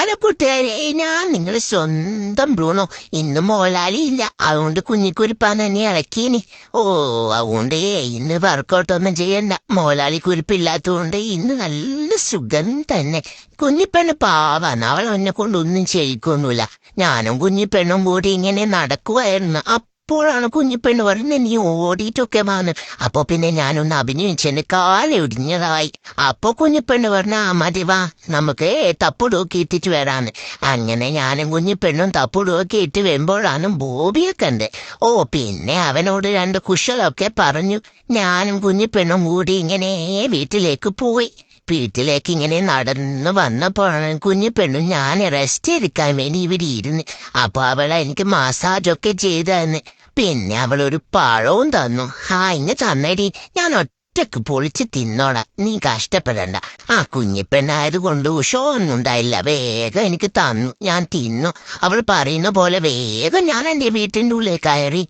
Hello കൂട്ടുകാരെ, ഞാൻ നിങ്ങളുടെ സ്വന്തം ബ്രൂണോ. ഇന്ന് മോലാലി ഇല്ല, അതുകൊണ്ട് കുഞ്ഞിക്കുരിപ്പാൻ തന്നെ ഇളക്കീനി. ഓ, അതുകൊണ്ട് ഇന്ന് വർക്കൗട്ടൊന്നും ചെയ്യണ്ട. മോലാലി കുരിപ്പില്ലാത്തതുകൊണ്ട് ഇന്ന് നല്ല സുഖം തന്നെ. കുഞ്ഞിപ്പെണ്ണ് പാവാണ്, അവൾ എന്നെ കൊണ്ടൊന്നും ചെയ്യിക്കൊന്നുമില്ല. ഞാനും കുഞ്ഞിപ്പെണ്ണും കൂടി ഇങ്ങനെ നടക്കുവായിരുന്നു. അപ്പോഴാണ് കുഞ്ഞിപ്പെണ്ണ് പറഞ്ഞ് നീ ഓടിയിട്ടൊക്കെ വന്ന്. അപ്പൊ പിന്നെ ഞാനൊന്ന് അഭിനയിച്ചെന്റെ കാലൊടിഞ്ഞതായി. അപ്പൊ കുഞ്ഞിപ്പെണ്ണ് പറഞ്ഞ മതി വാ, നമുക്ക് തപ്പുടൊക്കെ ഇട്ടിട്ട് വരാന്ന്. അങ്ങനെ ഞാനും കുഞ്ഞിപ്പെണ്ണും തപ്പുടൊക്കെ ഇട്ട് വരുമ്പോഴാണ് ബോബിയെ കണ്ട്. ഓ, പിന്നെ അവനോട് രണ്ട് കുശലൊക്കെ പറഞ്ഞു. ഞാനും കുഞ്ഞിപ്പെണ്ണും കൂടി ഇങ്ങനെ വീട്ടിലേക്ക് പോയി. വീട്ടിലേക്ക് ഇങ്ങനെ നടന്നു വന്നപ്പോഴാണ് കുഞ്ഞിപ്പെണ്ണും ഞാൻ റെസ്റ്റ് എടുക്കാൻ വേണ്ടി ഇവിടെ ഇരുന്ന്. അപ്പൊ അവളെ എനിക്ക് മസാജൊക്കെ ചെയ്തെന്ന്. പിന്നെ അവളൊരു പഴവും തന്നു. ഇങ്ങ് തന്നേടി, ഞാൻ ഒറ്റക്ക് പൊളിച്ച് തിന്നോളാം, നീ കഷ്ടപ്പെടണ്ട. കുഞ്ഞിപ്പെണ്ണായത് കൊണ്ട് ഉഷമൊന്നും ഉണ്ടായില്ല, വേഗം എനിക്ക് തന്നു, ഞാൻ തിന്നു. അവൾ പറയുന്ന പോലെ വേഗം ഞാൻ എന്റെ വീട്ടിൻ്റെ ഉള്ളിൽ കയറി.